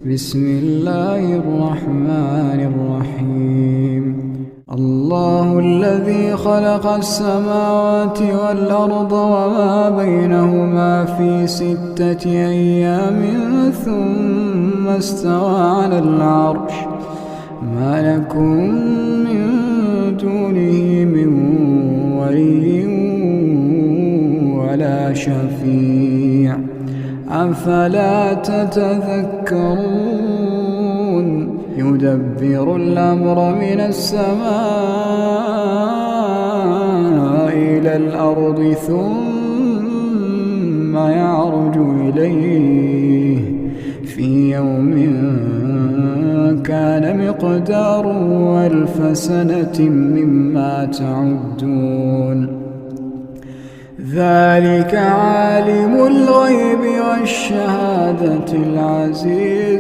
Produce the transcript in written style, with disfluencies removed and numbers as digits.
بسم الله الرحمن الرحيم الله الذي خلق السماوات والأرض وما بينهما في 6 أيام ثم استوى على العرش ما لكم من دونه من ولي ولا شفيع أفلا تتذكرون يدبر الأمر من السماء إلى الأرض ثم يعرج إليه في يوم كان مقداره 1000 سنة مما تعدون ذلك عالم الغيب والشهادة العزيز